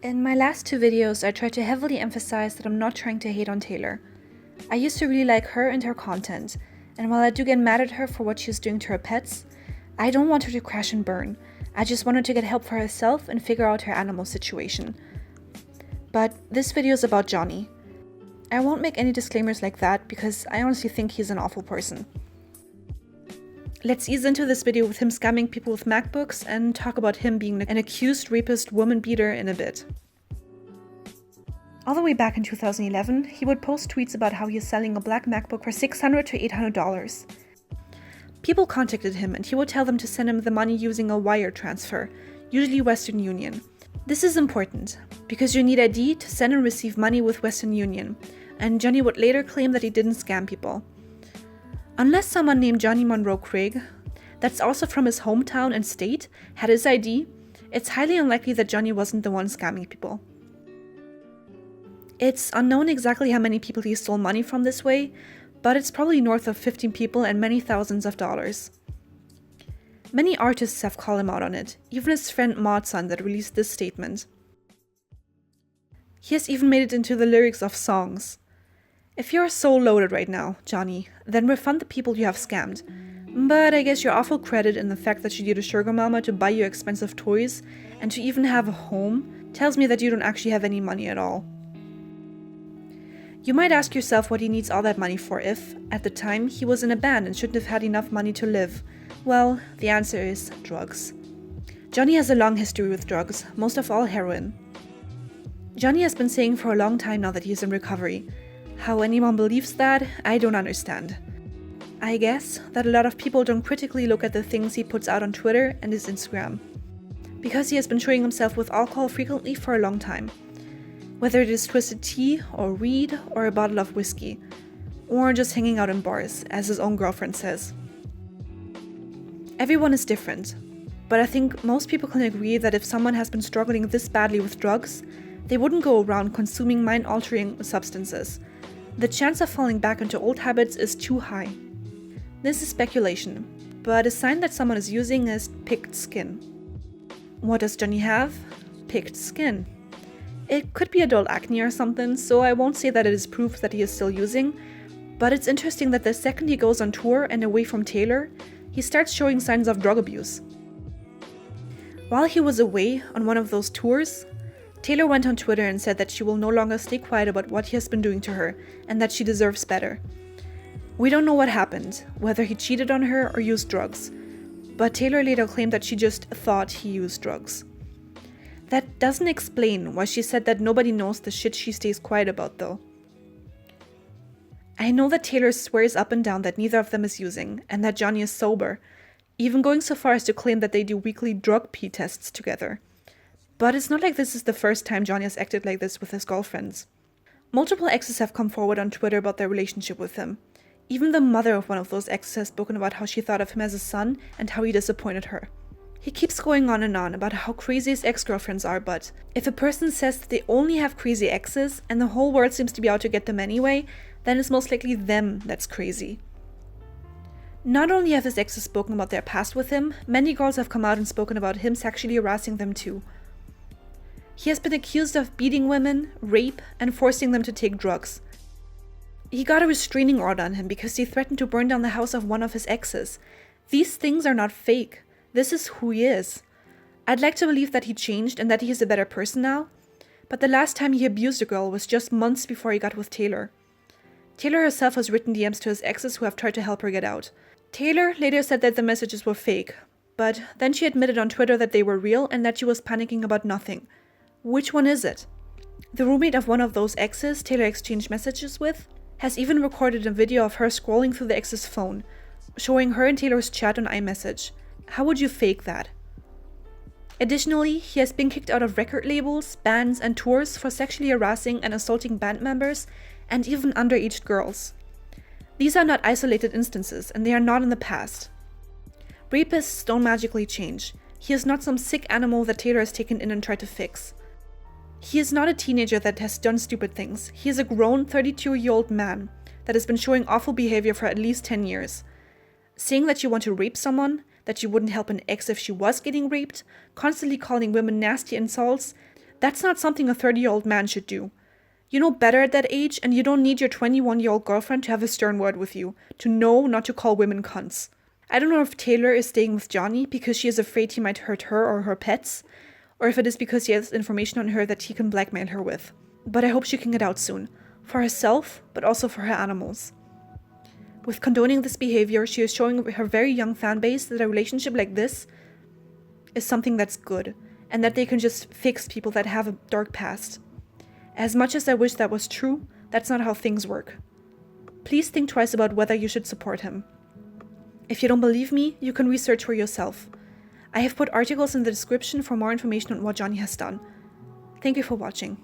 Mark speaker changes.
Speaker 1: In my last two videos, I tried to heavily emphasize that I'm not trying to hate on Taylor. I used to really like her and her content, and while I do get mad at her for what she's doing to her pets, I don't want her to crash and burn. I just want her to get help for herself and figure out her animal situation. But this video is about Jonny. I won't make any disclaimers like that because I honestly think he's an awful person. Let's ease into this video with him scamming people with MacBooks and talk about him being an accused rapist woman beater in a bit. All the way back in 2011, he would post tweets about how he is selling a black MacBook for $600 to $800. People contacted him and he would tell them to send him the money using a wire transfer, usually Western Union. This is important because you need ID to send and receive money with Western Union, and Jonny would later claim that he didn't scam people. Unless someone named Johnny Monroe Craig, that's also from his hometown and state, had his ID, it's highly unlikely that Jonny wasn't the one scamming people. It's unknown exactly how many people he stole money from this way, but it's probably north of 15 people and many thousands of dollars. Many artists have called him out on it, even his friend Maudson that released this statement. He has even made it into the lyrics of songs. If you're so loaded right now, Jonny, then refund the people you have scammed. But I guess your awful credit in the fact that you did a sugar mama to buy you expensive toys and to even have a home tells me that you don't actually have any money at all. You might ask yourself what he needs all that money for if, at the time, he was in a band and shouldn't have had enough money to live. Well, the answer is drugs. Jonny has a long history with drugs, most of all heroin. Jonny has been saying for a long time now that he is in recovery. How anyone believes that, I don't understand. I guess that a lot of people don't critically look at the things he puts out on Twitter and his Instagram, because he has been showing himself with alcohol frequently for a long time. Whether it is twisted tea, or weed, or a bottle of whiskey, or just hanging out in bars, as his own girlfriend says. Everyone is different, but I think most people can agree that if someone has been struggling this badly with drugs, they wouldn't go around consuming mind-altering substances. The chance of falling back into old habits is too high. This is speculation, but a sign that someone is using is picked skin. What does Jonny have? Picked skin. It could be adult acne or something, so I won't say that it is proof that he is still using, but it's interesting that the second he goes on tour and away from Taylor, he starts showing signs of drug abuse. While he was away on one of those tours, Taylor went on Twitter and said that she will no longer stay quiet about what he has been doing to her and that she deserves better. We don't know what happened, whether he cheated on her or used drugs, but Taylor later claimed that she just thought he used drugs. That doesn't explain why she said that nobody knows the shit she stays quiet about though. I know that Taylor swears up and down that neither of them is using and that Jonny is sober, even going so far as to claim that they do weekly drug pee tests together. But it's not like this is the first time Jonny has acted like this with his girlfriends. Multiple exes have come forward on Twitter about their relationship with him. Even the mother of one of those exes has spoken about how she thought of him as a son and how he disappointed her. He keeps going on and on about how crazy his ex-girlfriends are, but if a person says that they only have crazy exes and the whole world seems to be out to get them anyway, then it's most likely them that's crazy. Not only have his exes spoken about their past with him, many girls have come out and spoken about him sexually harassing them too. He has been accused of beating women, rape, and forcing them to take drugs. He got a restraining order on him because he threatened to burn down the house of one of his exes. These things are not fake. This is who he is. I'd like to believe that he changed and that he is a better person now, but the last time he abused a girl was just months before he got with Taylor. Taylor herself has written DMs to his exes who have tried to help her get out. Taylor later said that the messages were fake, but then she admitted on Twitter that they were real and that she was panicking about nothing. Which one is it? The roommate of one of those exes Taylor exchanged messages with has even recorded a video of her scrolling through the ex's phone, showing her and Taylor's chat on iMessage. How would you fake that? Additionally, he has been kicked out of record labels, bands, and tours for sexually harassing and assaulting band members and even underage girls. These are not isolated instances, and they are not in the past. Rapists don't magically change. He is not some sick animal that Taylor has taken in and tried to fix. He is not a teenager that has done stupid things. He is a grown 32-year-old man that has been showing awful behavior for at least 10 years. Saying that you want to rape someone, that you wouldn't help an ex if she was getting raped, constantly calling women nasty insults, That's not something a 30-year-old man should do. You know better at that age, and you don't need your 21-year-old girlfriend to have a stern word with you, to know not to call women cunts. I don't know if Taylor is staying with Jonny because she is afraid he might hurt her or her pets, or if it is because he has information on her that he can blackmail her with. But I hope she can get out soon. For herself, but also for her animals. With condoning this behavior, she is showing her very young fan base that a relationship like this is something that's good, and that they can just fix people that have a dark past. As much as I wish that was true, that's not how things work. Please think twice about whether you should support him. If you don't believe me, you can research for yourself. I have put articles in the description for more information on what Jonny has done. Thank you for watching.